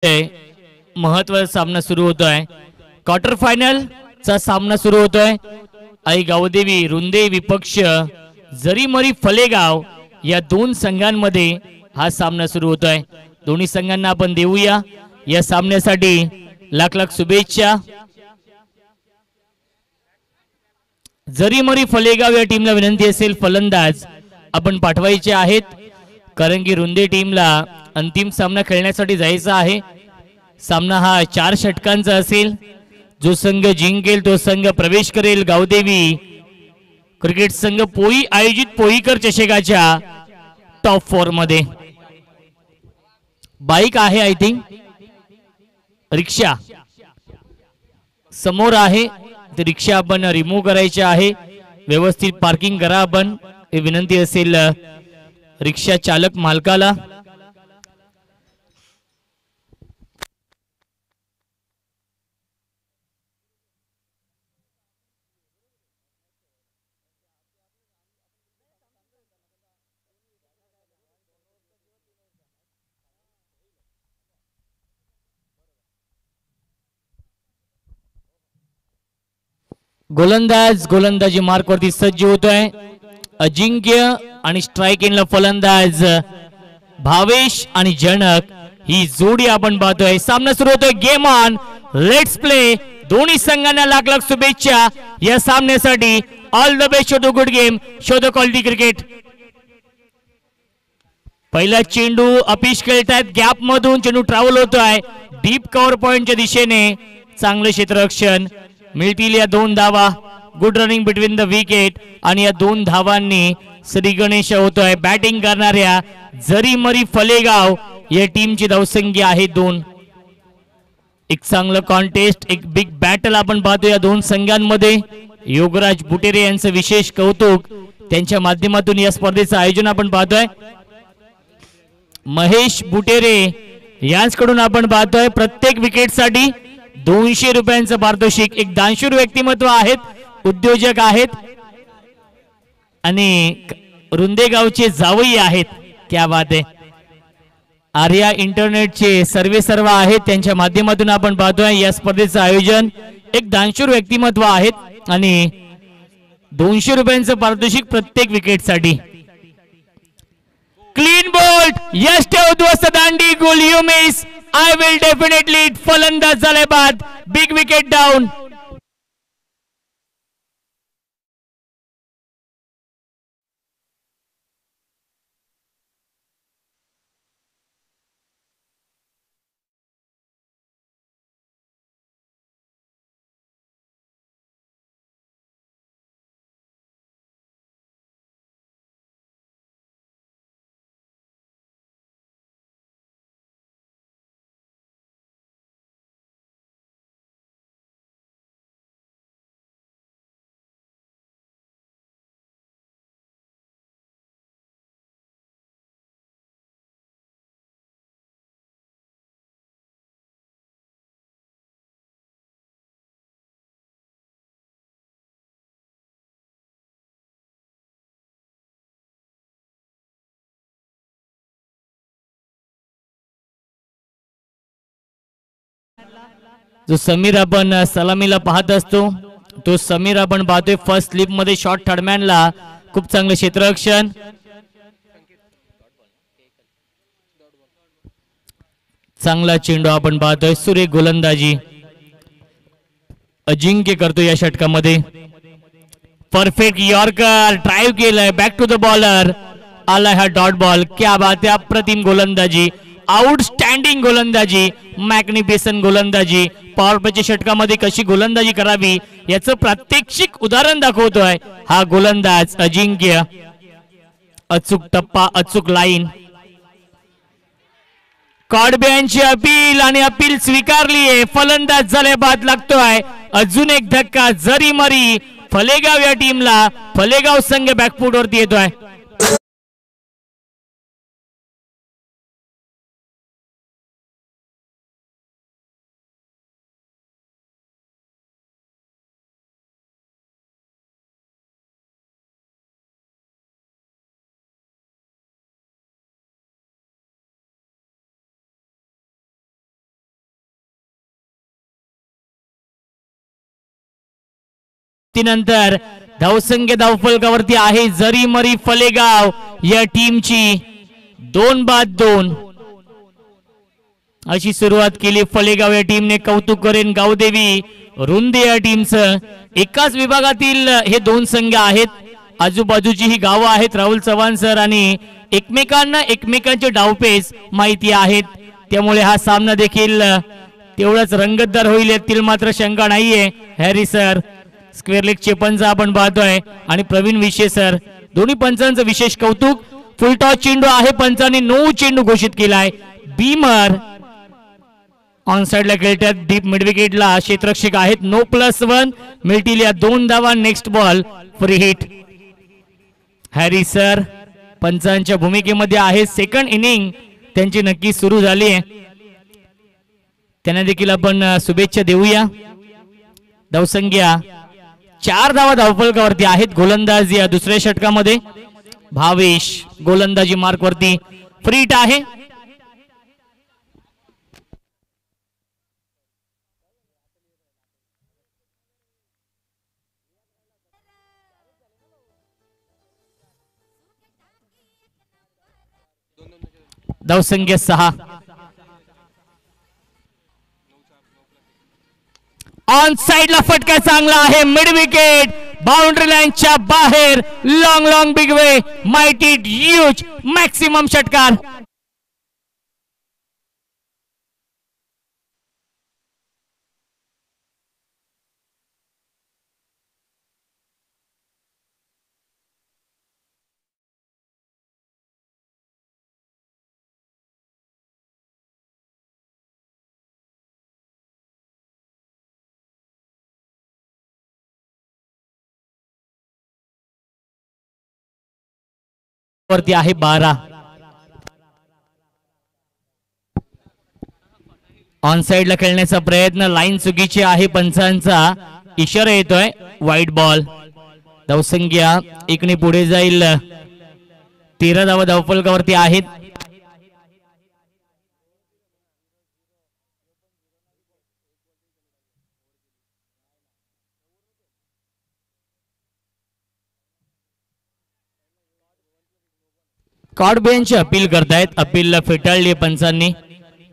महत्वाचा सामना सुरू होतोय. क्वार्टर फायनल चा सामना सुरू होतोय. आई गावदेवी रुंदे विपक्ष जरीमरी फलेगाव या दोन संघांमध्ये हा सामना सुरू होतोय. दोन्ही संघांना आपण देऊया या सामन्यासाठी लाख लाख शुभेच्छा. जरीमरी फलेगाव या टीमला विनंती असेल फलंदाज आपण पाठवायचे आहेत, कारण की रुंदे टीमला अंतिम सामना खेळण्यासाठी जायचा आहे. सामना हा 4 षटकांचा असेल. जो संघ जिंकेल तो संघ प्रवेश करेल गावदेवी क्रिकेट संघ पोई आयोजित पोईकर चषकाच्या टॉप 4 मध्ये. बाईक आहे आय थिंक, रिक्षा समोर आहे, ते रिक्षा आपण रिमूव्ह करायचे आहे. व्यवस्थित पार्किंग करा आपण, हे विनंती असेल रिक्षा चालक मालकाला. गोलंदाज गोलंदाजी मार्क वरती सज्ज होतोय. अजिंक्य आणि स्ट्राइक इनला फलंदाज भावेश आणि जनक ही जोडी आपण पाहतोय. सामना सुरू होतोय. Game on, let's play. दोन्ही संघांना लाख लाख शुभेच्छा या सामन्यासाठी. All the best, show the good game, show the quality cricket. पहिला चेंडू अपिश खेळतायत. गॅप मधून चेंडू ट्रॅव्हल होतोय डीप कव्हर पॉइंटच्या दिशेने. चांगले क्षेत्ररक्षण, मिळतील या 2 धावा. Good running between the wicket आणि या 2 धावांनी श्री गणेश होतोय. बॅटिंग करणाऱ्या जरीमरी फलेगाव या टीमची धावसंख्या आहे 2. एक चांगलं कॉन्टेस्ट, एक बिग बॅटल आपण पाहतो या 2 संघांमध्ये. योगराज बुटेरे यांचं विशेष कौतुक, त्यांच्या माध्यमातून या स्पर्धेचं आयोजन आपण पाहतोय. महेश बुटेरे यांच्याकडून आपण पाहतोय प्रत्येक विकेटसाठी 200 रुपयांचं पारितोषिक. एक दानशूर व्यक्तिमत्व आहेत, उद्योजक आहेत आणि रुंदे गावचे जावई आहेत. क्या बात आहे. आर्या इंटरनेटचे सर्व आहेत, त्यांच्या माध्यमातून आपण पाहतोय या स्पर्धेचं आयोजन. एक दानशूर व्यक्तिमत्व आहेत आणि 200 रुपयांचं पारितोषिक प्रत्येक विकेटसाठी. क्लीन बोल्ट, यश ठेव उद्ध्वस्त दांडी, गोल you miss, I will definitely. फलंदाज झाले बाद, बिग विकेट डाऊन. जो समीर आपण सलामीला पाहत असतो तो समीर आपण पाहतोय फर्स्ट स्लिप मध्ये शॉर्ट थर्डमॅनला. खूप चांगलं क्षेत्ररक्षण. चांगला चेंडू आपण पाहतोय. सुरेख गोलंदाजी अजिंक्य करतो या षटकामध्ये. परफेक्ट यॉर्कर, ड्राइव्ह केलंय, बॅक टू द बॉलर, आला हा डॉट बॉल. क्या बात आहे. अप्रतिम गोलंदाजी, आउटस्टँडिंग गोलंदाजी, मॅग्निफिसंट गोलंदाजी. पॉवर प्लेच्या षटकामध्ये कशी गोलंदाजी करावी याचं प्रात्यक्षिक उदाहरण दाखवतोय हा गोलंदाज अजिंक्य. अचूक टप्पा, अचूक लाईन. कॉडब्यांची अपील आणि अपील स्वीकारली आहे. फलंदाज झाले बाद लागतोय. अजून एक धक्का जरीमरी फलेगाव या टीमला. फलेगाव संघ बॅकफूट वरती येतोय. समाप्तीनंतर धावसंख्या धावफलकावरती आहे जरीमरी फलेगाव या टीमची 2-2 अशी सुरुवात केली फलेगाव या टीमने. कौतुक करेन गावदेवी रुंदे या टीमचं. एकाच विभागातील हे दोन संघ आहेत, आजूबाजूची ही गावं आहेत. राहुल चव्हाण सर आणि एकमेकांना एकमेकांचे डावपेच माहिती आहेत, त्यामुळे हा सामना देखील तेवढाच रंगतदार होईल यातील मात्र शंका नाहीये. हॅरी सर स्क्वेअर लेगचे पंच आपण पाहतोय आणि प्रवीण विशे सर दोन्ही पंचांचं विशेष कौतुक. फुलटॉस चेंडू आहे, पंचांनी 9 चेंडू घोषित केलाय. बीमर ऑन साइडला खेळतात, डीप मिडविकेटला क्षेत्ररक्षक आहेत. 9+1 मिळतील या 2 धावा. Next ball free hit. Harry sir पंचांच्या भूमिकेमध्ये आहे. सेकंड इनिंग त्यांची नक्की सुरू झाली आहे, त्यांना देखील आपण शुभेच्छा देऊया. धावसंख्या 4 धावा धावफलकावरती आहेत. गोलंदाज या दुसऱ्या षटकामध्ये भावेश गोलंदाजी मार्क वरती. फ्री हिट आहे. धावसंख्या 6. ऑन साइडला फटका चांगला आहे. मिड विकेट बाउंड्री लाईनच्या बाहेर. Long big way mighty huge maximum षटकार. वरती आहे 12. ऑन साइडला खेळण्याचा प्रयत्न, लाईन चुकीची आहे. पंचांचा इशारा येतोय वाईट बॉल. धावसंख्या 1 ने पुढे जाईल. 13 धावा धावफलकावरती आहेत. कॉड बेंच अपील करतायत. अपीलला फेटाळली पंचांनी.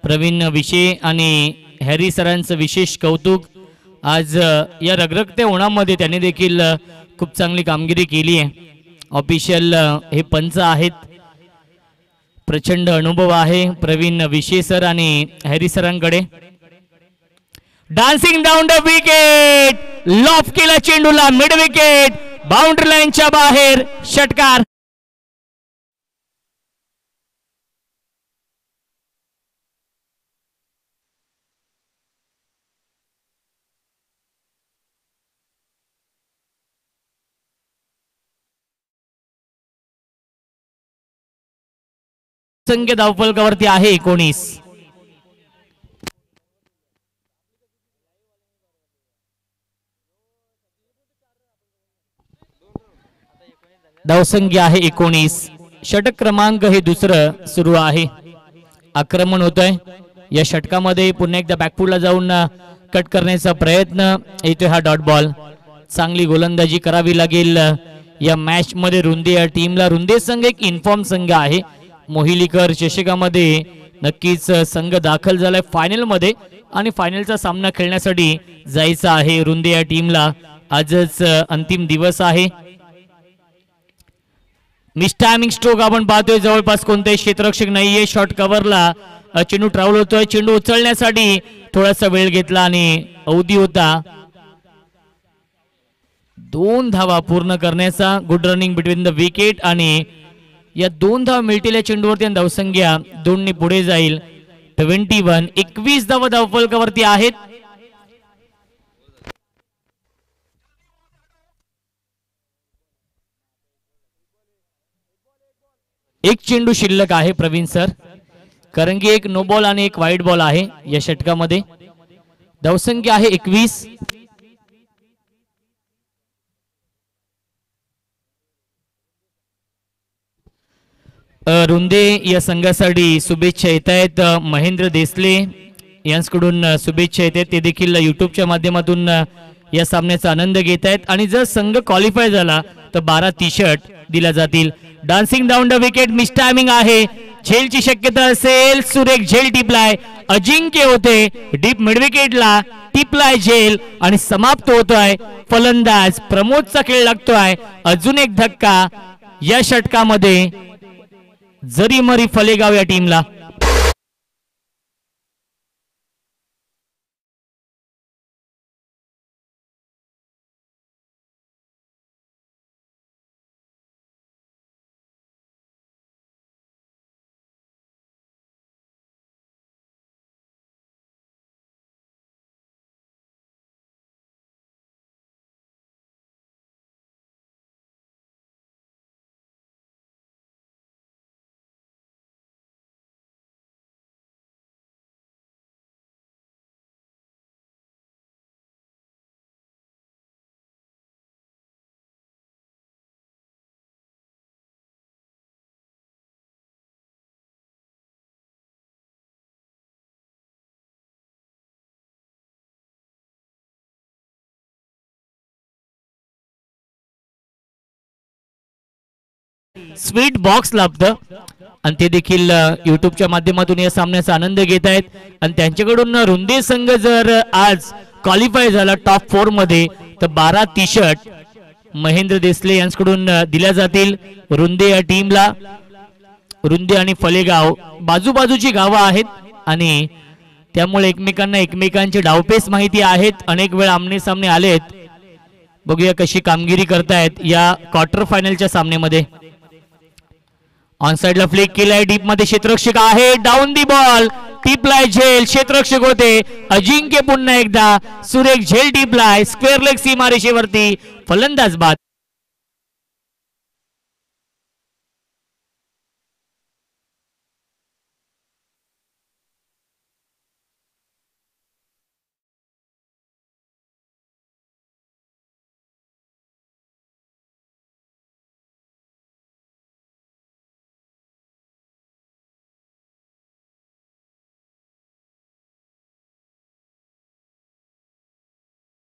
प्रवीण विशे आणि हॅरी सरांचं विशेष कौतुक. आज या रगरगत्या उन्हामध्ये त्यांनी देखील खूप चांगली कामगिरी केली आहे. ऑफिशियल हे पंच आहेत, प्रचंड अनुभव आहे प्रवीण विशे सर आणि हॅरी सरांकडे. Dancing down the wicket, loft केला चेंडूला. मिड विकेट बाउंड्री लाईनच्या बाहेर षटकार. संख्या धावफलकावरती आहे 19. धावसंख्या आहे 19. षटक क्रमांक हे दुसरं सुरू आहे. आक्रमण होत आहे या षटकामध्ये. पुन्हा एकदा बॅकफुटला जाऊन कट करण्याचा प्रयत्न येतोय. हा डॉट बॉल. चांगली गोलंदाजी करावी लागेल या मॅच मध्ये रुंदे या टीमला. रुंदे संघ एक इन्फॉर्म संघ आहे. मोहिलीकर चषकामध्ये नक्कीच संघ दाखल झालाय फायनल मध्ये आणि फायनलचा सामना खेळण्यासाठी जायचं आहे रुंदे या टीमला. आजच अंतिम दिवस आहे. मिस टायमिंग स्ट्रोक आपण पाहतोय. जवळपास कोणतेही क्षेत्ररक्षक नाहीये. शॉर्ट कव्हरला चेंडू ट्रॅव्हल होतोय. चेंडू उचलण्यासाठी थोडासा वेळ घेतला आणि अवधी होता 2 धावा पूर्ण करण्याचा. Good running between the wicket आणि या 2 धावा मिळतील या चेंडूवरती. धावसंख्या 2 ने पुढे जाईल. 21. 21 धावा धावफलकावरती आहेत. एक चेंडू शिल्लक आहे प्रवीण सर, कारण की एक नो बॉल आणि एक वाईट बॉल आहे या षटकामध्ये. धावसंख्या आहे 21. रुंदे या संघासाठी शुभेच्छा येत आहेत. महेंद्र देसले यांच्याकडून शुभेच्छा येत आहेत. ते देखील युट्यूबच्या माध्यमातून या सामन्याचा आनंद घेत आहेत आणि जर संघ क्वालिफाय झाला तर 12 टी शर्ट दिल्या जातील. Dancing down the wicket, miss timing आहे, झेलची शक्यता असेल. सुरेख झेल टिपलाय, अजिंक्य होते डीप मिड विकेटला, टिपलाय झेल आणि समाप्त होतोय. फलंदाज प्रमोदचा खेळ लागतोय. अजून एक धक्का या षटकामध्ये जरी मरी फलेगाव या टीमला. स्वीट बॉक्स लाभतं आणि ते देखील युट्यूबच्या माध्यमातून या सामन्याचा आनंद घेत आहेत. आणि त्यांच्याकडून रुंदे संघ जर आज क्वालिफाय झाला टॉप 4 मध्ये तर 12 टी शर्ट महेंद्र देसले यांच्याकडून दिल्या जातील रुंदे या टीमला. रुंदे आणि फलेगाव बाजूबाजूची गावं आहेत आणि त्यामुळे एकमेकांना एकमेकांचे डावपेच माहिती आहेत. अनेक वेळ आमने सामने आलेत. बघूया कशी कामगिरी करतायत या क्वार्टर फायनलच्या सामन्यामध्ये. ऑन साइडला फ्लिक केलाय, डीप मध्ये क्षेत्ररक्षक आहे, डाऊन दी बॉल, टिपलाय झेल, क्षेत्ररक्षक होते अजिंक्य. पुन्हा एकदा सुरेख झेल टिपलाय, स्क्वेअर लेग सीमारेषेवरती, फलंदाज बाद.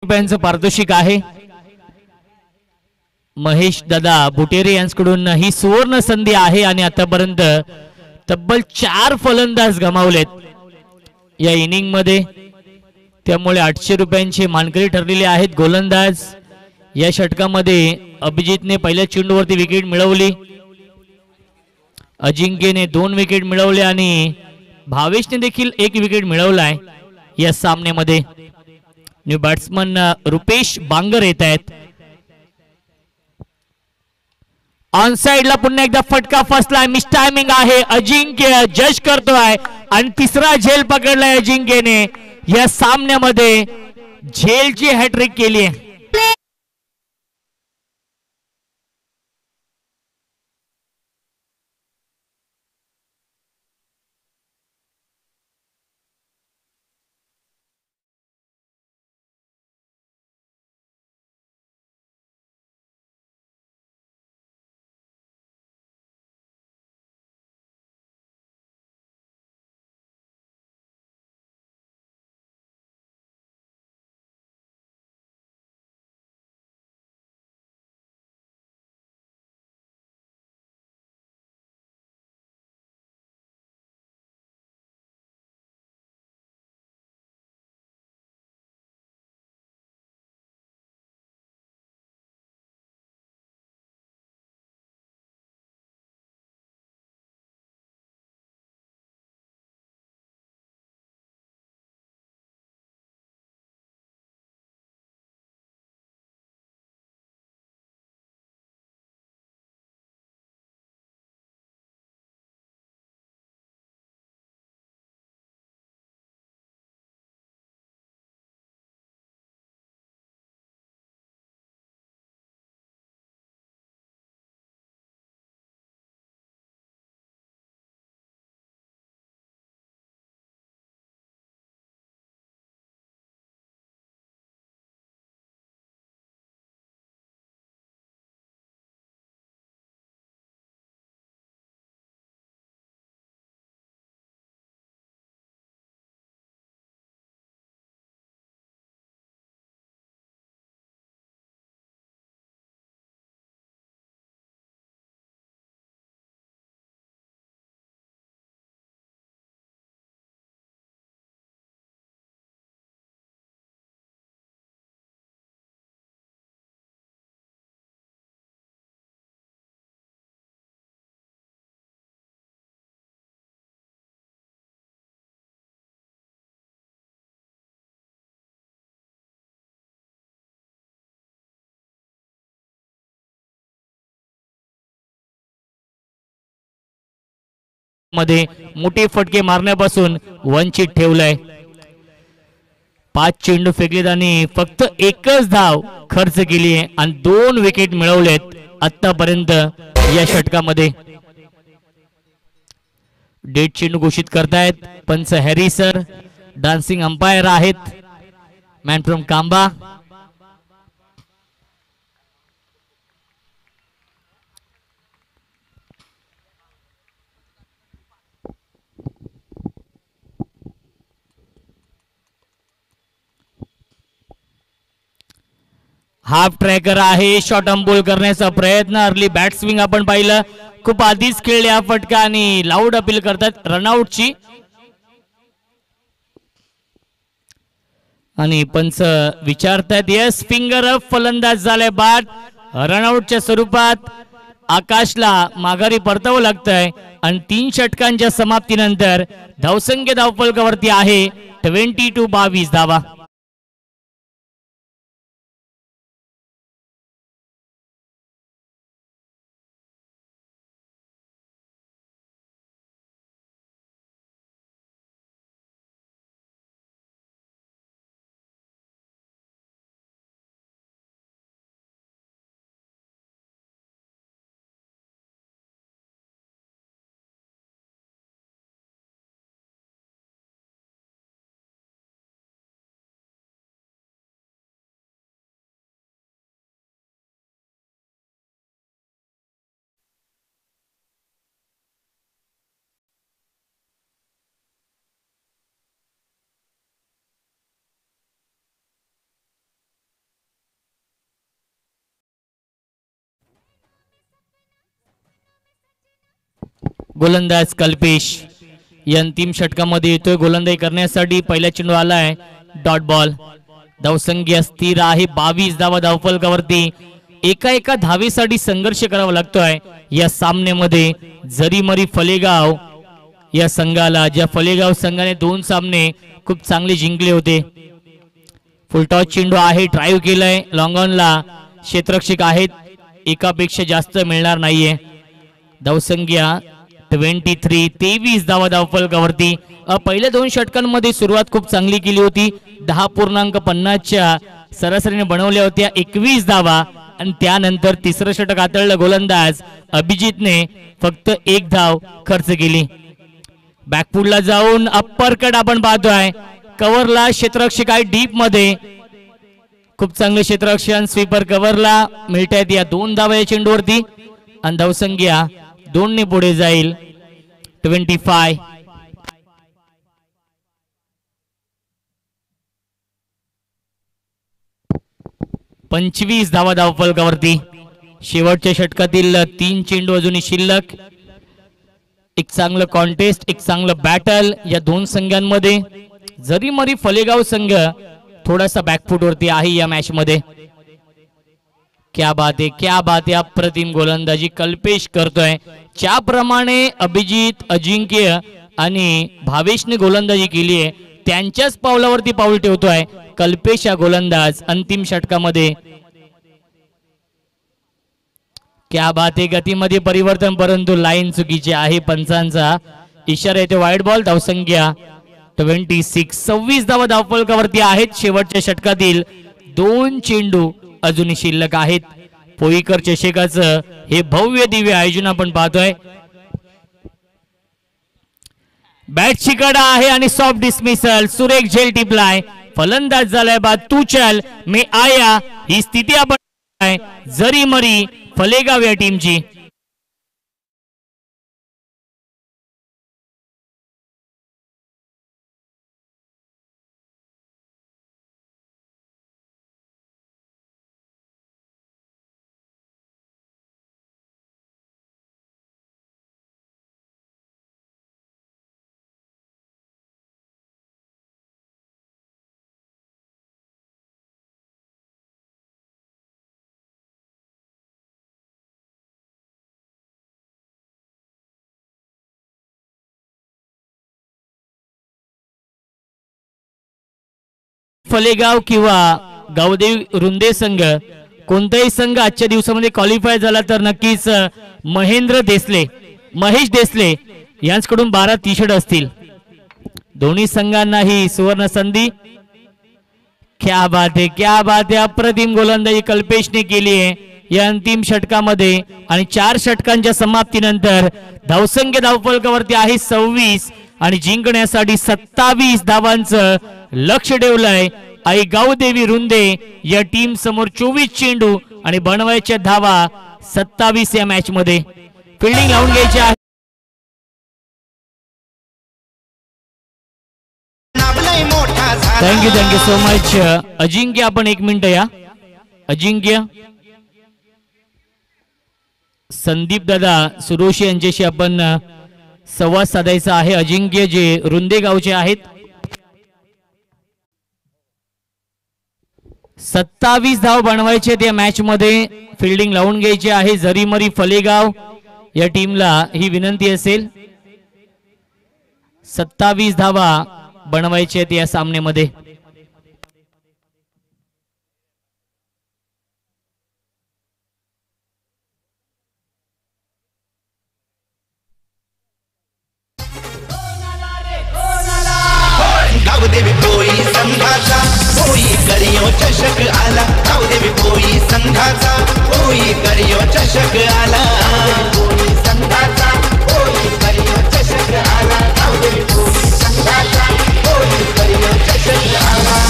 रुपयांचं पारितोषिक आहे. महेश दादा बुटेरे यांच्याकडून ही सुवर्ण संधी आहे आणि आतापर्यंत तब्बल 4 फलंदाज गमावलेत या इनिंग मध्ये. त्यामुळे 800 रुपयांचे मानकरी ठरलेले आहेत गोलंदाज. या षटकामध्ये अभिजितने पहिल्या चेंडूवरती विकेट मिळवली, अजिंक्यने 2 विकेट मिळवले आणि भावेशने देखील 1 विकेट मिळवलाय या सामन्यामध्ये. न्यू बॅट्समन रुपेश बांगर येत आहेत. ऑन साइडला पुन्हा एकदा फटका फसलाय, मिस टायमिंग आहे, अजिंक्य जज करतोय आणि तिसरा झेल पकडलाय अजिंक्यने. या सामन्यामध्ये झेलची हॅट्रिक केली आहे. मध्ये मोठे फटके मारण्यापासून वंचित ठेवलंय. 5 चेंडू फेकलेत आणि फक्त एकच धाव खर्च केली आहे आणि 2 विकेट मिळवलेत आतापर्यंत या षटकामध्ये. डेड चेंडू घोषित करतायत पंच हॅरी सर. डान्सिंग अंपायर आहेत man from Kamba. Half tracker आहे. शॉर्ट अंबोल करण्याचा प्रयत्न. अर्ली बॅट स्विंग आपण पाहिलं. खूप आधीच खेळले हा फटका आणि लाऊड अपील करतात रनआउटची. आणि पंच विचारतात यस फिंगर अप. फलंदाज झालाय बाद. रनआउटच्या स्वरूपात आकाशला माघारी परतावं लागतंय आणि 3 षटकांच्या समाप्तीनंतर धावसंख्या धावफलकावरती आहे 22 धावा. गोलंदाज कल्पेश या अंतिम षटकामध्ये येतोय गोलंदाजी करण्यासाठी. पहिला चेंडू आलाय डॉट बॉल. धावसंख्या स्थिर आहे 22 धावा धावफलकावरती. एका धावेसाठी संघर्ष करावा लागतोय या सामन्यामध्ये. जरीमरी फलेगाव या संघाला, ज्या फलेगाव संघाने 2 सामने खूप चांगले जिंकले होते. फुलटॉस चेंडू आहे. ड्राईव्ह केलंय लॉंग ऑनला. क्षेत्ररक्षक आहेत. एकापेक्षा जास्त मिळणार नाहीये. धावसंख्या 23 धावा धावफलकावरती. पहिल्या 2 षटकांमध्ये सुरुवात खूप चांगली केली होती. 10.50च्या सरासरीने बनवल्या होत्या 21 धावा आणि त्यानंतर तिसरं षटक हाताळलं गोलंदाज अभिजितने. फक्त 1 धाव खर्च केली. बॅकफुटला जाऊन अप्पर कट आपण पाहतोय. कव्हरला क्षेत्ररक्षक आहे डीप मध्ये. खूप चांगले क्षेत्ररक्षण. स्वीपर कव्हरला मिळत आहेत या 2 धावा या चेंडूवरती आणि धावसंख्या 2 ने पुढे जाईल 25. पंचवीस धावा धावफलकावरती. शेवटच्या षटकातील 3 चेंडू अजूनही शिल्लक. एक चांगलं कॉन्टेस्ट, एक चांगलं बॅटल या 2 संघांमध्ये. जरी मरी फलेगाव संघ थोडासा बॅकफुट वरती आहे या मॅच मध्ये. क्या बात है, क्या बात है. अप्रतिम गोलंदाजी कल्पेश करतोय. ज्याप्रमाणे अभिजित, अजिंक्य आणि भावेशने गोलंदाजी केली आहे त्यांच्याच पावलावरती पाऊल ठेवतोय कल्पेश हा गोलंदाज अंतिम षटकामध्ये. क्या बात है. गतीमध्ये परिवर्तन परंतु लाईन चुकीची आहे. पंचांचा इशारा येतो वाईड बॉल. धावसंख्या 26 धावा धावफलकावरती आहेत. शेवटच्या षटकातील 2 चेंडू अजूनही शिल्लक आहेत. पोईकर चषकाचं हे भव्य दिव्य आयोजन आपण पाहतोय. बॅटची कडा आहे आणि सॉफ्ट डिसमिसल. सुरेख झेल टिपलाय. फलंदाज झालाय बाद. तू चल मे आया ही स्थिती आपण जरी मरी फलेगाव या टीमची. फलेगाव किंवा गावदेवी रुंदे संघ कोणताही संघ आजच्या दिवसामध्ये क्वालिफाय झाला तर नक्कीच महेश देसले यांच्याकडून 12 टी-शर्ट असतील. दोन्ही संघांनाही सुवर्ण संधी. क्या बात है अप्रतिम गोलंदाजी कल्पेशने केली आहे या अंतिम षटकामध्ये आणि 4 षटकांच्या समाप्तीनंतर धावसंख्या धावफलकावरती आहे 26 आणि जिंकण्यासाठी 27 धावांचं लक्ष ठेवलंय. आई गावदेवी रुंदे या टीम समोर 24 चेंडू आणि बनवायच्या धावा 27 या मॅच मध्ये. फिल्डिंग लावून घ्यायची आहे. थँक्यू सो मच अजिंक्य. आपण 1 मिनिट या. अजिंक्य संदीप दादा सुरोशी यांच्याशी आपण संवाद साधायचा आहे. अजिंक्य जे रुंदे गावचे आहेत. 27 धाव बनवायचे त्या मॅच मध्ये. फिल्डिंग लावून घ्यायची आहे. झरीमरी फलेगाव या टीमला ही विनंती असेल. 27 धावा बनवायचे आहेत या सामन्यामध्ये. गावदेवी पोई संघाचा पोई करियो चषक आला. गावदेवी पोई संघाचा पोई करियो चषक आला. पोई संघाचा पोई करियो चषक आला. गावदेवी पोई संघाचा पोई करियो चषक आला.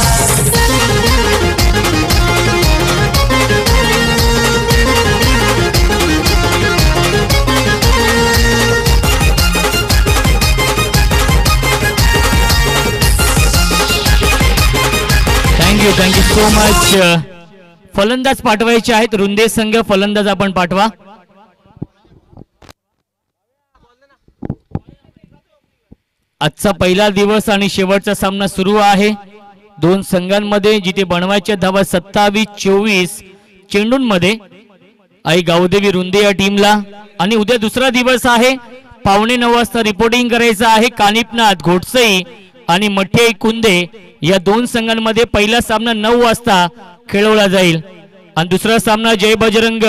Thank you so much. फलंदाज पाठवायचे आहेत. रुंदे संघ फलंदाज आपण पाठवा. आजचा पहिला दिवस आणि शेवटचा सामना सुरू आहे दोन संघांमध्ये, जिथे बनवायच्या धावा 27-24 चेंडूंमध्ये आई गावदेवी रुंदे या टीमला. आणि उद्या दुसरा दिवस आहे. 8:45 वाजता रिपोर्टिंग करायचं आहे. कानिपनाथ घोटसई आणि मठ्ठे कुंदे या दोन संघांमध्ये पहिला सामना 9 वाजता खेळवला जाईल आणि दुसरा सामना जय बजरंग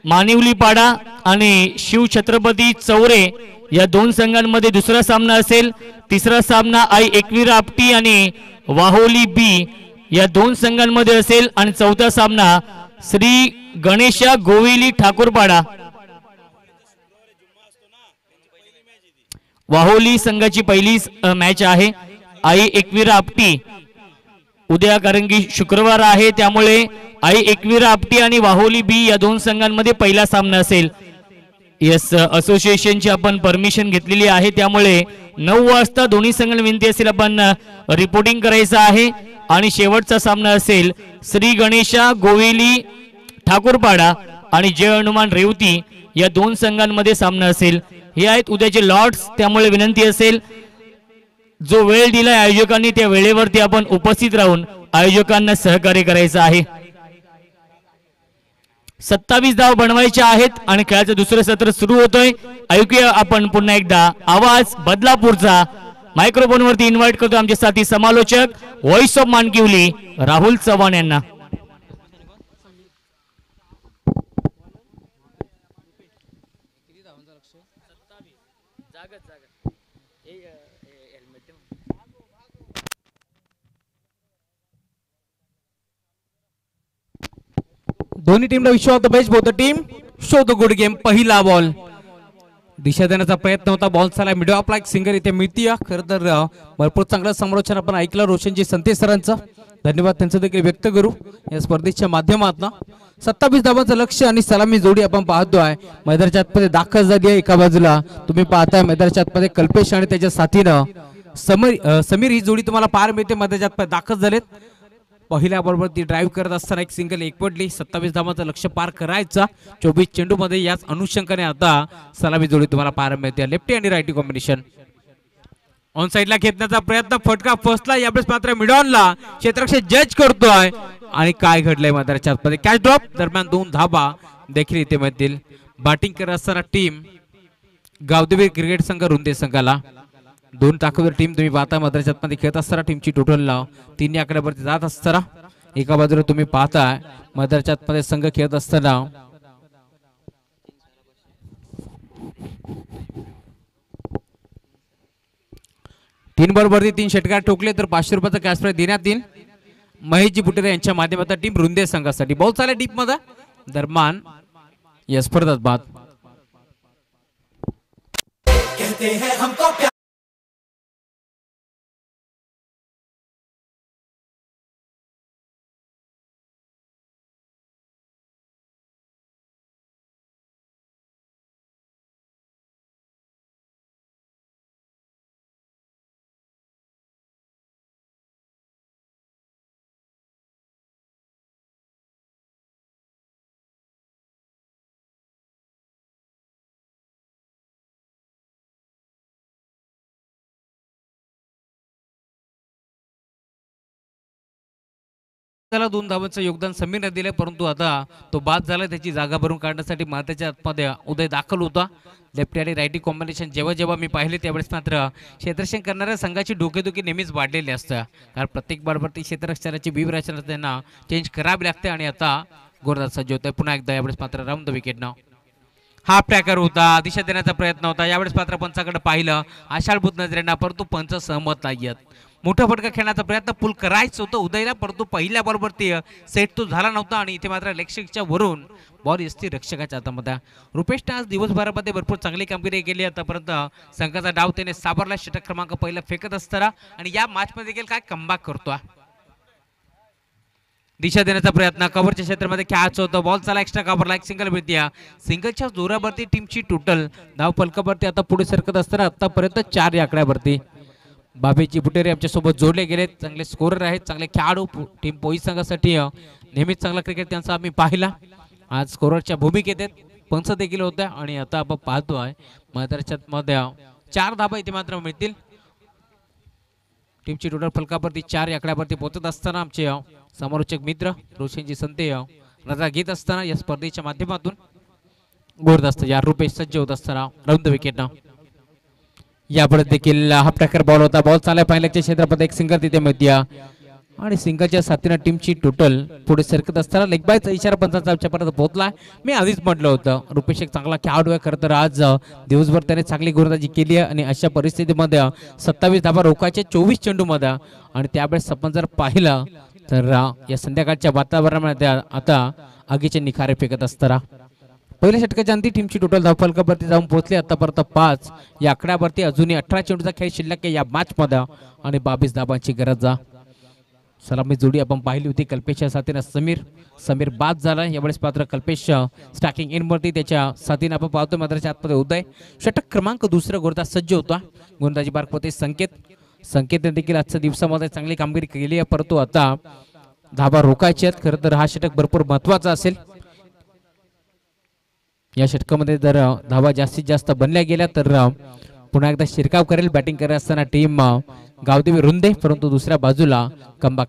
मानिवलीपाडा आणि शिव छत्रपती चौरे या दोन संघांमध्ये दुसरा सामना असेल. तिसरा सामना आई एकवीर आपटी आणि वाहोली बी या दोन संघांमध्ये असेल आणि चौथा सामना श्री गणेशा गोविली ठाकूरपाडा वाहोली संघाची पहिली मॅच आहे. आई एकवीर आपटी उद्या, कारण की शुक्रवार आहे त्यामुळे आई एकवीर आपटी आणि वाहोली बी या दोन संघांमध्ये पहिला सामना असेल. यस, असोसिएशनची आपण परमिशन घेतलेली आहे त्यामुळे 9 वाजता दोन्ही संघांना विनंती असेल आपण रिपोर्टिंग करायचं आहे. आणि शेवटचा सामना असेल श्री गणेशा गोविली ठाकूरपाडा आणि जय हनुमान रेवती या दोन संघांमध्ये सामना असेल. हे आहेत उद्याचे लॉट्स, त्यामुळे विनंती असेल जो वेळ दिलाय आयोजकांनी त्या वेळेवरती आपण उपस्थित राहून आयोजकांना सहकार्य करायचं आहे. 27 धाव बनवायचे आहेत आणि खेळाचं दुसरं सत्र सुरू होतोय. ऐकूया आपण पुन्हा एकदा आवाज बदलापूरचा. मायक्रोफोन वरती इन्व्हाइट करतो आमचे साथी समालोचक व्हॉइस ऑफ मानकिवली राहुल चव्हाण यांना. दोन्ही टीमला विश्व of the best. Both the team show the good game. पहिला बॉल दिशा देण्याचा प्रयत्न होता. बॉल चाला मिडल ऑफ लाईक सिंगर इथे मिळतीय. खरं तर भरपूर चांगलं समालोचन आपण ऐकलं रोशनजी संतेश सरांचं. धन्यवाद त्यांचं देखील व्यक्त करू या स्पर्धेच्या माध्यमातून. 27 धावांचं लक्ष आणि सलामी जोडी आपण पाहतोय मैदानाच्या आतमध्ये दाखल झाली आहे. एका बाजूला तुम्ही पाहताय मैदानाच्या आतमध्ये कल्पेश आणि त्याच्या साथीनं समीर ही जोडी तुम्हाला पाहायला मिळते. मैदानाच्या आतमध्ये दाखल झालेत. पहिल्या बरोबर ती ड्राईव्ह करत असताना एक सिंगल एकपडली. 27 धावांचं लक्ष पार करायचा 24 चेंडू मध्ये. याच अनुषंगाने आता सलामी जोडी तुम्हाला पाहायला मिळते. लेफ्टी आणि राईटी कॉम्बिनेशन. ऑन साइडला खेचण्याचा प्रयत्न, फटका फसला. यावेळेस मात्र मिडॉनला क्षेत्ररक्षक जज करतोय आणि काय घडलंय मैदानाच्या आतमध्ये. कॅच ड्रॉप दरम्यान 2 धाबा देखील इथे मिळतील. बॅटिंग करत असताना टीम गावदेवी क्रिकेट संघ रुंदे संघाला 2 ताकदवर टीम तुम्ही पाहता. मैदानाच्या आतमध्ये खेळत असताना टीमची टोटल 3 आकड्यावरती जात असताना एका बाजूला तुम्ही पाहताय मैदानाच्या आतमध्ये संघ खेळत असताना तीन बॉलवरती 3 षटकार ठोकले तर 500 रुपयाचा कॅश प्राइज देण्यात येईल महेशजी बुटेरे यांच्या माध्यमातून टीम रुंदे संघासाठी. बॉल चालला डीप मध्ये दरम्यान या स्पर्धेत बाद. त्याला 2 धावांचं योगदान समीरने दिले परंतु आता तो बाद झाला. त्याची जागा भरून काढण्यासाठी मात्याच्या आतमध्ये उदय दाखल होता. लेफ्ट आणि राईटी कॉम्बिनेशन जेव्हा जेव्हा मी पाहिले त्यावेळेस मात्र क्षेत्ररक्षण करणाऱ्या संघाची डोकेदुखी नेहमीच वाढलेली असते कारण प्रत्येक बॉलवरती क्षेत्ररक्षणाची रचना त्यांना चेंज करावी लागते. आणि आता गोरदास सज्ज होतोय पुन्हा एकदा यावेळेस मात्र round the wicket now half tracker होता. दिशा देण्याचा प्रयत्न होता. यावेळेस मात्र पंचाकडे पाहिलं आशाळभूत नजरेंना परंतु पंच सहमत नाहीयेत. मोठा फटका खेळण्याचा प्रयत्न पूल करायचं होतं उदयला परंतु पहिल्या बॉलवरती सेट तो झाला नव्हता आणि इथे मात्र लेगशिकच्या वरून बॉल असते रक्षकाच्या हातामध्ये. रुपेशने आज दिवसभरामध्ये भरपूर चांगली कामगिरी केली आतापर्यंत. संघाचा डाव त्याने सावरला. षटक क्रमांक पहिला फेकत असताना आणि या मॅचमध्ये देखील काय कमबॅक करतोय. दिशा देण्याचा प्रयत्न कव्हरच्या क्षेत्रामध्ये कॅच होतं. बॉल चला एक्स्ट्रा कव्हरला एक सिंगल मिळते. सिंगलच्या जोरावरती टीमची टोटल धाव फलकावरती आता पुढे सरकत असताना आतापर्यंत 4 या आकड्यावरती. बाबेजी बुटेरे आमच्या सोबत जोडले गेले. चांगले स्कोरर आहेत चांगले खेळाडू. टीम पोई संघासाठी नेहमीच चांगला क्रिकेट त्यांचा आम्ही पाहिला. आज स्कोररच्या भूमिकेत आहेत. पंच देखील होत्या आणि आता आपण पाहतोय मैदानाच्या मध्ये 4 धाबा इथे मात्र मिळतील. टीमची टोटल फलकावरती 4 या आकड्यावरती पोहोचत असताना आमचे समालोचक मित्र रोशनजी संते रजा घेत असताना या स्पर्धेच्या माध्यमातून गोरदास्त या रुपेश सज्ज होत असताना राऊंड द विकेट नाव यापुढे देखील हाफ टॅकर बॉल होता. बॉल चालला पहिल्याच्या क्षेत्रामध्ये एक सिंगल तिथे मिळते आणि सिंगलच्या साथीने टीमची टोटल पुढे सरकत असताना लेग बायचा इशारा पंचांचा आमच्यापर्यंत पोहोचला. मी आधीच म्हटलं होतं रुपेश एक चांगला खेळाडू आहे. खरं तर आज दिवसभर त्याने चांगली गोलंदाजी केली आहे आणि अशा परिस्थितीमध्ये 27 धावा रोखायचे 24 चेंडूमध्ये आणि त्यावेळेस आपण जर पाहिलं तर या संध्याकाळच्या वातावरणामध्ये आता आगीचे निखारे फेकत असताना पहिल्या षटकाच्या अंती टीमची टोटल धाव फलकावरती जाऊन पोहोचली. आतापर्यंत 5 या आकड्यावरती अजूनही 18 चेंडूचा खेळ शिल्लक आहे या मॅच मध्ये आणि 22 धावांची गरज. सलामी जोडी आपण पाहिली होती कल्पेशच्या साथीने समीर बाद झाला. यावेळेस मात्र कल्पेश स्टॅकिंग इन वरती त्याच्या साथीने आपण पाहतो मात्र आतमध्ये उदय. षटक क्रमांक 2 गोरदास सज्ज होता. गोलंदाजी मार्फत संकेतने देखील आजच्या दिवसामध्ये चांगली कामगिरी केली आहे परंतु आता धाबा रोखायचे आहेत. खरं तर हा षटक भरपूर महत्वाचा असेल. या षटकामध्ये जर धावा जास्तीत जास्त बनल्या गेल्या तर पुन्हा एकदा शिरकाव करेल. बॅटिंग करत असताना टीम गावदेवी रुंदे परंतु दुसऱ्या बाजूला कमबॅक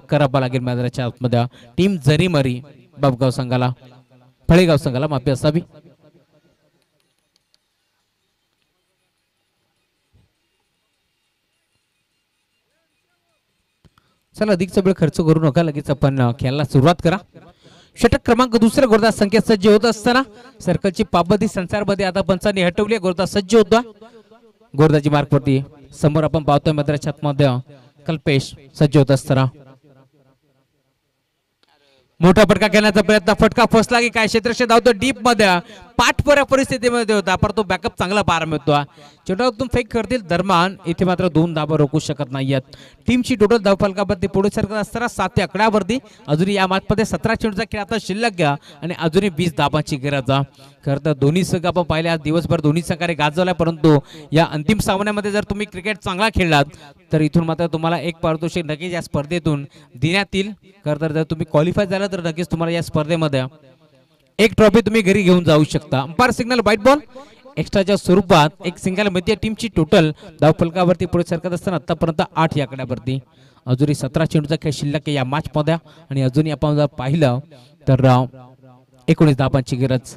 करावा लागेल मैदानाच्या आतमध्ये. टीम जरीमरी बाबगाव संघाला फळेगाव संघाला माफी असावी. चला अधिकचा वेळ खर्च करू नका लगेच आपण खेळायला सुरुवात करा. षटक क्रमांक 2 गोरदास संख्या सज्ज होत असताना सर्कलची पाबंदी संसारमध्ये आता पंचांनी हटवली. गोरदास सज्ज होता. गोरदाजी मार्कवरती समोर आपण पाहतोय मद्राच्या मध्ये कल्पेश सज्ज होत असताना मोठा फटका खेळण्याचा प्रयत्न फटका फसला की काय क्षेत्ररक्षक धावतो डीप मध्ये पाठपोऱ्या परिस्थितीमध्ये होता पर तो बॅकअप चांगला पार मिळतो. चेंडूतून फेक करतील दरम्यान इथे मात्र 2 धावा रोखू शकत नाहीयेत. टीमची टोटल धाव फलकावरती पुढे सरकत असताना 7 या आकड्यावरती अजूनही या मॅच मध्ये 17 चेंडूचा खेळ आता शिल्लक घ्या आणि अजूनही 20 धावांची गरज. खरं तर दोन्ही संघ आपण पाहिले आज दिवसभर दोन्ही संघाने गाजवलाय परंतु या अंतिम सामन्यामध्ये जर तुम्ही क्रिकेट चांगला खेळलात तर इथून मात्र तुम्हाला एक पारितोषिक नक्कीच या स्पर्धेतून देण्यात येईल. खरं तर जर तुम्ही क्वालिफाय झाला तर नक्कीच तुम्हाला या स्पर्धेमध्ये एक ट्रॉफी तुम्ही घरी घेऊन जाऊ शकता. अंपायर सिग्नल व्हाईट बॉल एक्स्ट्राच्या स्वरूपात एक सिंगल मध्ये टीमची टोटल धाव फलकावरती पुढे सरकत असताना आतापर्यंत 8 या आकड्यावरती अजूनही 17 चेंडूचा खेळ शिल्लक आहे या मॅच मध्ये आणि अजूनही आपण जर पाहिलं तर 19 धावांची गरज.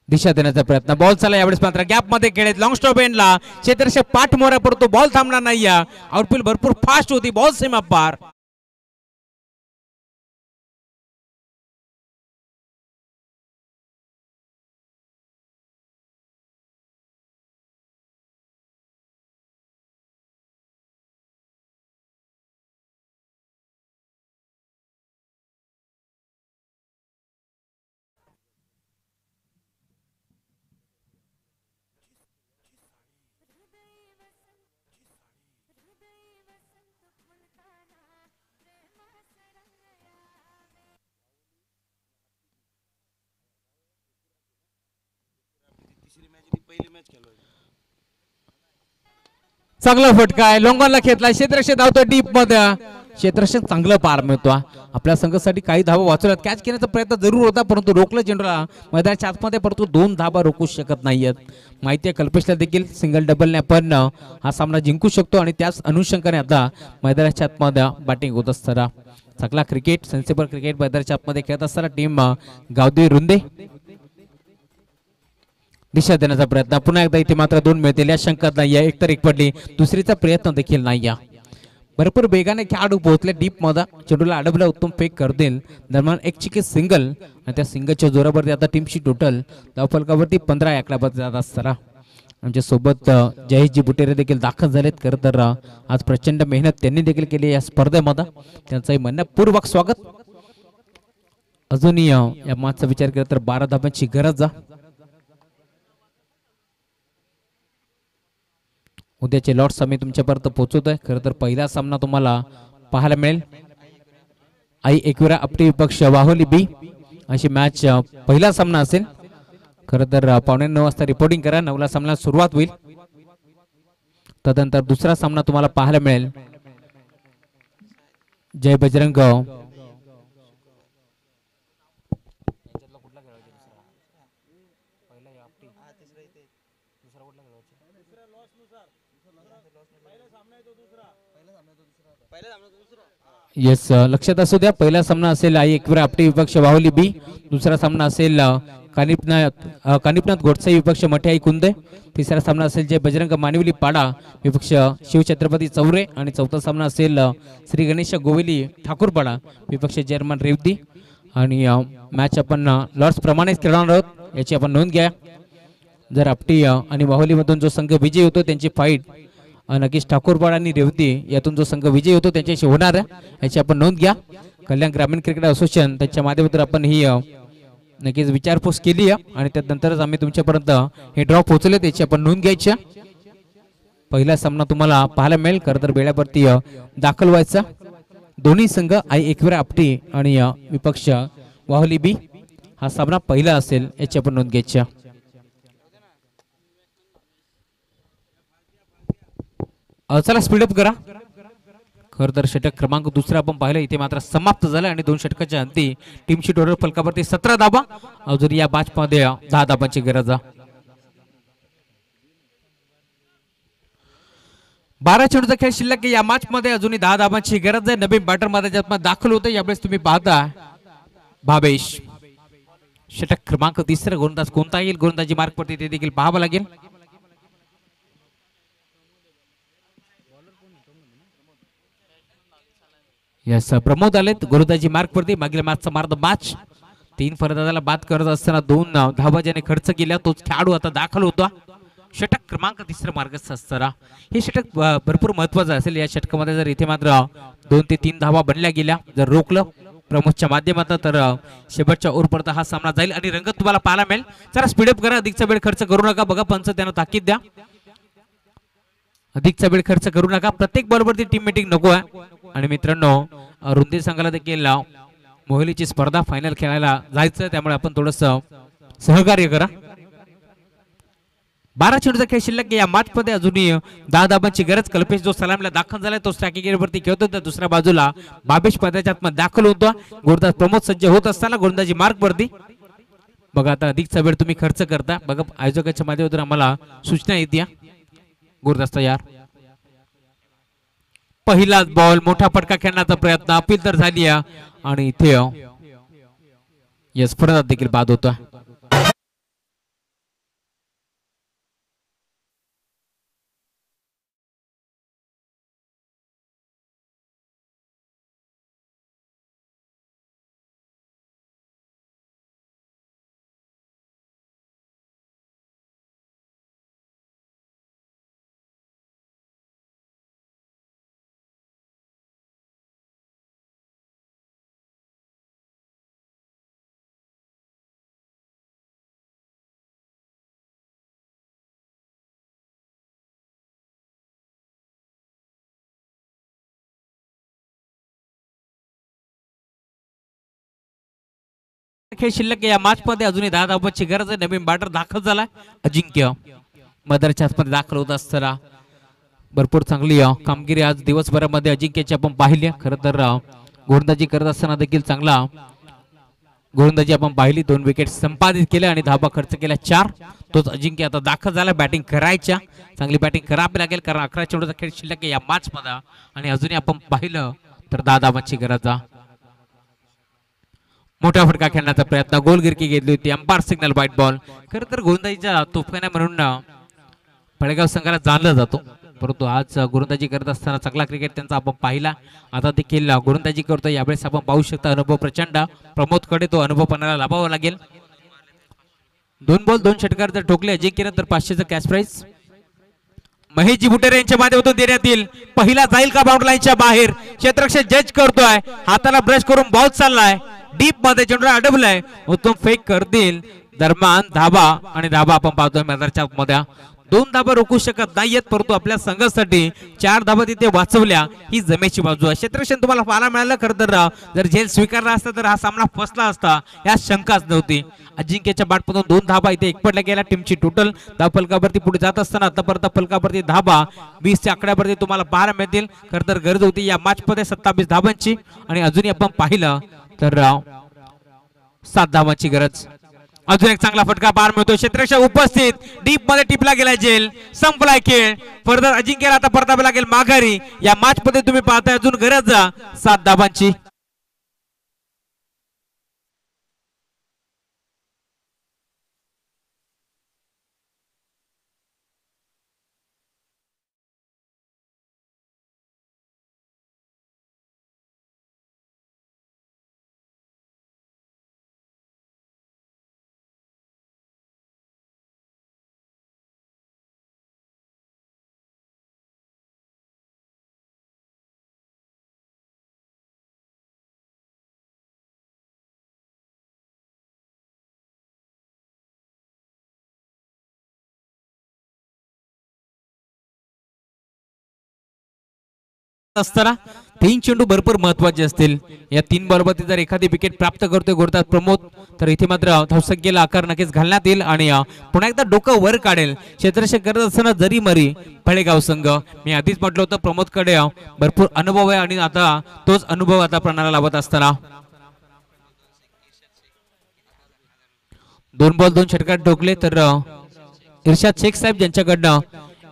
दिशा देण्याचा प्रयत्न बॉल चला यावेळेस मात्र गॅप मध्ये खेळत लॉंग स्टॉप एंडला क्षेत्ररक्षक पाठ मोरा पडतो. बॉल थांबणार नाही. आउटफील्ड भरपूर फास्ट होती. बॉल सीमा पार. चांगला फटका आहे लोंगाला घेतला क्षेत्ररक्षक धावतो डीप मध्ये क्षेत्ररक्षक चांगलं पार मिळतो आपल्या संघासाठी काही धावा वाचवल्यात कॅच घेण्याचा प्रयत्न जरूर होता परंतु रोखलं चेंडूला मैदानाच्या आतमध्ये परंतु 2 धावा रोखू शकत नाहीयेत माहिती आहे कल्पेशला देखील सिंगल डबलने आपण हा सामना जिंकू शकतो आणि त्याच अनुषंगाने आता मैदानाच्या आतमध्ये बॅटिंग होत असताना चांगला क्रिकेट सेन्सिबल क्रिकेट मैदानाच्या आतमध्ये खेळत असताना टीम गावदेवी रुंदे दिशा देण्याचा प्रयत्न पुन्हा एकदा इथे मात्र 2 मिळतील या शंकात नाही एकतर एक पडली दुसरीचा प्रयत्न देखील नाही भरपूर वेगाने खेळाडू पोहोचले डीप मध्ये चेंडूला अडवला उत्तम फेक करतील दरम्यान एक चिके सिंगल आणि त्या सिंगलच्या जोरावरती आता टीमची टोटल धावफलकावरती 15 आकड्यावर जात असताना आमच्या सोबत जयेशजी बुटेरे देखील दाखल झालेत खरं तर आज प्रचंड मेहनत त्यांनी देखील केली या स्पर्धेमध्ये त्यांचंही मनपूर्वक स्वागत अजूनही या मॅचचा विचार केला तर 12 धावांची गरज उद्याचे लॉट्स आम्ही तुमच्यापर्यंत पोहोचवतोय खरं तर पहिला सामना तुम्हाला पाहायला मिळेल आई एकविरा आपटी विपक्ष वाहोली बी अशी मॅच पहिला सामना असेल खरं तर 9:15 वाजता रिपोर्टिंग करा 9ला सामना सुरुवात होईल तदनंतर दुसरा सामना तुम्हाला पाहायला मिळेल जय बजरंग येस लक्षात असू द्या पहिला सामना असेल आई एकविरा आपटी विपक्ष वाहुली बी दुसरा सामना असेल कानिपनाथ गोडसे विपक्ष मठ्याई कुंदे तिसरा सामना असेल जय बजरंग मानिवली पाडा विपक्ष शिवछत्रपती चौरे आणि चौथा सामना असेल श्री गणेश गोविली ठाकूरपाडा विपक्ष जर्मन रेवदी आणि मॅच आपण लॉर्ड्स प्रमाणेच खेळणार आहोत याची आपण नोंद घ्या जर आपटी आणि वाहुलीमधून जो संघ विजयी होतो त्यांची फाईट नक्कीच ठाकूरपाडा आणि रेवती यातून जो संघ विजयी होतो त्यांच्याशी होणार याची आपण नोंद घ्या कल्याण ग्रामीण क्रिकेट असोसिएशन त्यांच्या माध्यमातून आपण ही नक्कीच विचारपूस केली आणि त्यानंतरच आम्ही तुमच्यापर्यंत हे ड्रॉ पोहोचले त्याची आपण नोंद घ्यायची पहिला सामना तुम्हाला पाहायला मिळेल खरं तर वेळावरती दाखल व्हायचा दोन्ही संघ आई एकविरा आपटी आणि विपक्ष वाहुली बी हा सामना पहिला असेल याची आपण नोंद घ्यायची चला स्पीडअप करा खरं तर षटक क्रमांक दुसरा आपण पाहिलं इथे मात्र समाप्त झालं आणि 2 षटकाच्या अंती टीमची टोटल फलकावरती 17 धाबा अजून या मॅच मध्ये 10 धाबांची गरज 12 चेंडूचा खेळ शिल्लक या मॅच मध्ये अजूनही 10 धाबांची गरज आहे नवीन बॅटर मध्ये दाखल होते यावेळेस तुम्ही पाहता भावेश षटक क्रमांक तिसरा गोलंदाज कोणता येईल गोलंदाजी मार्क वरती ते देखील पाहावं लागेल यस प्रमोद आलेत गोलंदाजी मार्क वरती मागील मॅचचा मार्ग 3 फलंदाजाला बाद करत असताना 2 धावा ज्याने खर्च केल्या तोच खेळाडू आता दाखल होता षटक क्रमांक तिसरा मार्गस्थ असताना हे षटक भरपूर महत्वाचं असेल या षटकामध्ये जर इथे मात्र 2 ते 3 धावा बनल्या गेल्या जर रोखलं प्रमोदच्या माध्यमातून तर शेवटच्या ओव्हरपर्यंत हा सामना जाईल आणि रंगत तुम्हाला पाहायला मिळेल चला स्पीडअप करा अधिकचा वेळ खर्च करू नका बघा पंच त्यांना ताकीद द्या अधिकचा वेळ खर्च करू नका प्रत्येक बॉलवरती टीम मीटिंग नको आहे आणि मित्रांनो रुंदी संघाला देखील मोहिलीची स्पर्धा फायनल खेळायला जायचं त्यामुळे आपण थोडस सहकार्य करा 12 चेंडूचा खेळ शिल्लक या मॅच मध्ये अजूनही 10 धाबांची गरज कल्पेश जो सलामला दाखल झालाय तो स्ट्रायकिंग एरियावरती खेळतो तर दुसऱ्या बाजूला बाबेश पदाच्या आतमध्ये दाखल होतो गोलंदाज प्रमोद सज्ज होत असताना गोलंदाजी मार्क वरती बघा आता अधिकचा वेळ तुम्ही खर्च करता बघा आयोजकाच्या माध्यमातून आम्हाला सूचना येते गोलंदाज तयार पहिलाच बॉल मोठा फटका खेळण्याचा प्रयत्न अपील तर झाली आणि इथे या स्पर्धा देखील बाद होता खेळ शिल्लक या मॅच मध्ये अजूनही 10 धावांची गरज आहे. नवीन बॅटर दाखल झालाय अजिंक्य मदरच्या आतमध्ये दाखल होत असताना भरपूर चांगली कामगिरी आज दिवसभरामध्ये अजिंक्यची आपण पाहिली. खरं तर गोलंदाजी करत असताना देखील चांगला गोलंदाजी आपण पाहिली. 2 विकेट संपादित केल्या आणि धाबा खर्च केल्या 4. तोच अजिंक्य आता दाखल झाला बॅटिंग करायच्या. चांगली बॅटिंग करावी लागेल कारण 11 चेंडूचा खेळ शिल्लक या मॅच मध्ये आणि अजूनही आपण पाहिलं तर 10 धावांची गरज. मोठा फटका खेळण्याचा प्रयत्न गोलगिरकी घेतली होती. Umpire signal white ball. खरं तर गोलंदाजीच्या तोफखाना म्हणून फळेगाव संघाला जाणलं जातो परंतु आज गोलंदाजी करत असताना चांगला क्रिकेट त्यांचा आपण पाहिला. आता देखील गोलंदाजी करतो. यावेळेस आपण पाहू शकता अनुभव प्रचंड प्रमोदकडे तो अनुभव पणाला लाभावा लागेल. 2 बॉल 2 षटकार जर ठोकले अजिंक्यने तर 500चं कॅश प्राइस महेशजी बुटेरे यांच्या माध्यमातून देण्यात येईल. पहिला जाईल का बाउंड्री लाईनच्या बाहेर क्षेत्ररक्षक जज करतोय. हाताला ब्रश करून बॉल चाललाय डीप मध्ये चेंडू अडवलाय. उत्तम फेक करतील दरम्यान धाबा आणि धाबा आपण पाहतोय मैदानाच्या मध्ये 2 धाबा रोखू शकत नाहीयेत परंतु आपल्या संघासाठी 4 धाबा तिथे वाचवल्या ही जमेची बाजू आहे. क्षेत्ररक्षण तुम्हाला पाहायला मिळालं. खरं तर जर झेल स्वीकारला असता तर हा सामना फसला असता या शंकाच नव्हती. अजिंक्यच्या बॅटमधून 2 धाबा इथे एकपटल्या गेल्या. टीमची टोटल धाव फलकावरती पुढे जात असताना आतापर्यंत फलकावरती धाबा 20 च्या आकड्यावरती तुम्हाला पाहायला मिळतील. खरं तर गरज होती या मॅच मध्ये 27 धाबांची आणि अजूनही आपण पाहिलं तर 7 धावांची गरज. अजून एक चांगला फटका पार मिळतो. क्षेत्ररक्षक उपस्थित डीप मध्ये टिपला गेला जेल संपलाय खेळ. फर्दर अजिंक्यला आता परतावे लागेल माघारी. या मॅच मध्ये तुम्ही पाहताय अजून गरज 7 धाबांची. असताना 3 चेंडू भरपूर महत्वाचे असतील. या 3 बॉलवरती जर एखादी विकेट प्राप्त करतोय गोरदास प्रमोद तर इथे मात्र धावसंख्येला आकार नक्कीच घालण्यात येईल आणि पुन्हा एकदा डोकं वर काढेल क्षेत्ररक्षक करत असताना जरी मरी फळेगाव संघ. मी आधीच म्हटलं होतं प्रमोदकडे भरपूर अनुभव आहे आणि आता तोच अनुभव आता प्रणाला लावत असताना 2 बॉल 2 षटकार ठोकले तर इर्शाद शेख साहेब यांच्याकडनं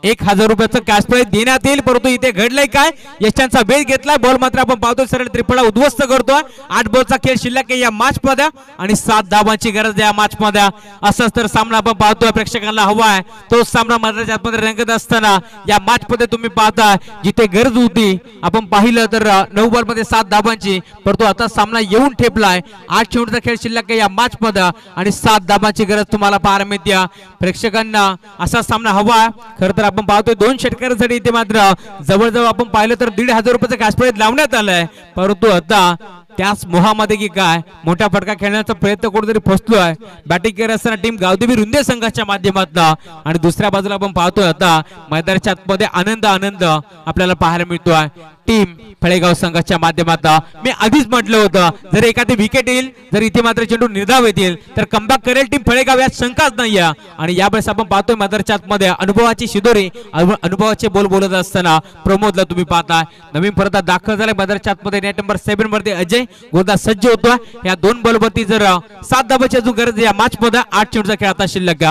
1000 रुपयाचं कॅश प्राइज देण्यात येईल. परंतु इथे घडलंय काय यशांचा वेध घेतलाय. बॉल मात्र आपण पाहतोय सरळ त्रिफळा उद्ध्वस्त करतोय. 8 बॉलचा खेळ शिल्लक आहे या मॅच मध्ये आणि 7 धावांची गरज या मॅच मध्ये. असंच तर सामना आपण पाहतोय प्रेक्षकांना हवाय तो सामना मैदानाच्या आतमध्ये रंगत असताना या मॅच मध्ये तुम्ही पाहताय जिथे गरज होती आपण पाहिलं तर 9 बॉल मध्ये 7 धावांची परंतु आता सामना येऊन ठेपलाय. 8 चेंडूचा खेळ शिल्लक आहे या मॅच मध्ये आणि 7 धावांची गरज तुम्हाला पाहायला मिळते. प्रेक्षकांना असा सामना हवा. खरं तर आपण पाहतोय 2 षटकारांसाठी इथे मात्र जवळजवळ आपण पाहिलं तर 1500 रुपयाचं कॅश प्राइज लावण्यात आलंय परंतु आता त्याच मोहामध्ये की काय मोठा फटका खेळण्याचा प्रयत्न कुठेतरी फसलोय. बॅटिंग करत असताना टीम गावदेवी रुंदे संघाच्या माध्यमातून आणि दुसऱ्या बाजूला आपण पाहतोय आता मैदानाच्या आतमध्ये आनंद आपल्याला पाहायला मिळतोय टीम फळेगाव संघाच्या माध्यमातून. मी आधीच म्हटलं होतं जर एखादी विकेट येईल जर इथे मात्र चेंडू निर्धाव येतील तर कमबॅक करेल टीम फळेगाव यात शंकाच नाहीये. आणि यावेळेस आपण पाहतोय मैदानाच्या आतमध्ये अनुभवाची शिदोरी अनुभवाचे बोल बोलत असताना प्रमोदला तुम्ही पाहताय नवीन परत दाखल झालाय मैदानाच्या आतमध्ये. नेट नंबर 7 वरती अजय गोरदास सज्ज होतोय. या 2 बॉलवरती जर 7 धावांची अजून गरज या मॅच मध्ये 8 चेंडूचा खेळ आता शिल्लक.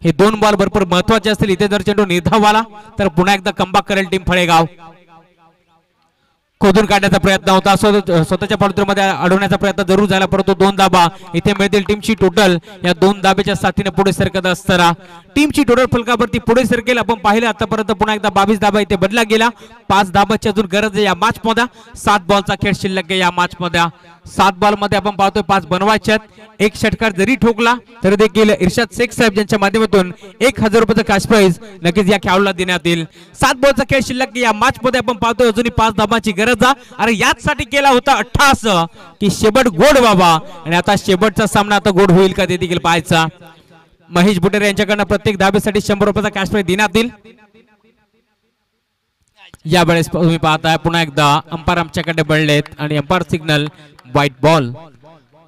हे 2 बॉल भरपूर महत्वाचे असतील. इथे जर चेंडू निर्धाव आला तर पुन्हा एकदा कमबॅक करेल टीम फळेगाव. खोदून काढण्याचा प्रयत्न होता स्वतःच्या पॉलिटीमध्ये अडवण्याचा प्रयत्न जरूर झाला परंतु 2 धाबा इथे मिळतील. टीमची टोटल या 2 धाब्याच्या साथीने पुढे सरकत असताना टीमची टोटल फलकावरती पुढे सरकेल. आपण पाहिलं आतापर्यंत पुन्हा एकदा 22 धाबा इथे बदला गेला. 5 धाबाची अजून गरज आहे या मॅच मध्ये. 7 बॉलचा खेळ शिल्लक आहे या मॅच मध्ये. 7 बॉल मध्ये आपण पाहतोय 5 बनवायच्यात. 1 षटकार जरी ठोकला तरी देखील इर्शाद शेख साहेब यांच्या माध्यमातून 1000 रुपयाचं कॅश प्राइज नक्कीच या खेळाडूला देण्यात येईल. 7 बॉलचा खेळ शिल्लक या मॅच मध्ये आपण पाहतोय अजूनही 5 धाबांची गरज. अरे याचसाठी केला होता 88 की शेवट गोड व्हावा आणि आता शेवटचा सामना आता गोड होईल का ते देखील पाहायचा. महेश बुटेरे यांच्याकडनं प्रत्येक धाब्यासाठी 100 रुपयाचा कॅश प्राइज देण्यात येईल. यावेळेस तुम्ही पाहताय पुन्हा एकदा अंपायर आमच्याकडे बळलेत आणि अंपायर सिग्नल व्हाईट बॉल.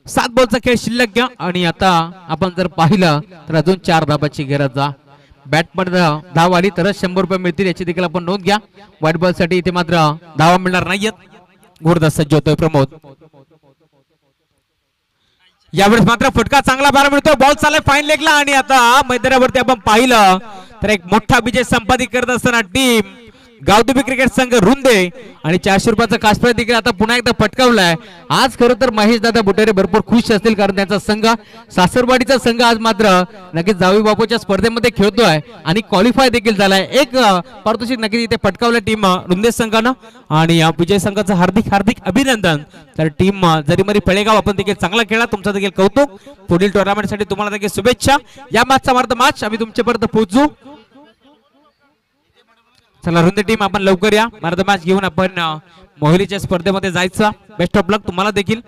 7 बॉलचा खेळ शिल्लक घ्या आणि आता आपण जर पाहिलं तर अजून 4 धाबाची गरज आहे. बॅट पर धाव आली तरच 100 रुपये मिळतील याची देखील आपण नोंद घ्या. व्हाईट बॉल साठी इथे मात्र धावा मिळणार नाहीयेत. घोडदळ सज्ज होतोय प्रमोद. यावेळेस मात्र फटका चांगला बारा मिळतो. बॉल चाललाय फाईन लेगला आणि आता मैदानावरती आपण पाहिलं तर एक मोठा विजय संपादित करत असताना टीम गावदेवी क्रिकेट संघ रुंदे आणि 400 रुपयाचा काश प्राइज देखील आता पुन्हा एकदा पटकावलाय. आज खरं तर महेश दादा बुटेरे भरपूर खुश असतील कारण त्यांचा संघ सासरवाडीचा संघ आज मात्र नक्कीच जावई बापूच्या स्पर्धेमध्ये खेळतोय आणि क्वालिफाय देखील झालाय. एक पारितोषिक नक्कीच इथे पटकावलं टीम रुंदे संघानं आणि या विजय संघाचं हार्दिक हार्दिक अभिनंदन. तर टीम जरीमरी फळेगाव आपण देखील चांगला खेळला. तुमचं देखील कौतुक. पुढील टुर्नामेंटसाठी तुम्हाला देखील शुभेच्छा. या मॅचचा मार्ग मॅच आम्ही तुमच्यापर्यंत पोहोचू. चला रुंदे टीम आपण लवकर या. मॅच घेऊन आपण मोहिलीच्या स्पर्धेमध्ये जायचं. बेस्ट ऑफ लक तुम्हाला देखील.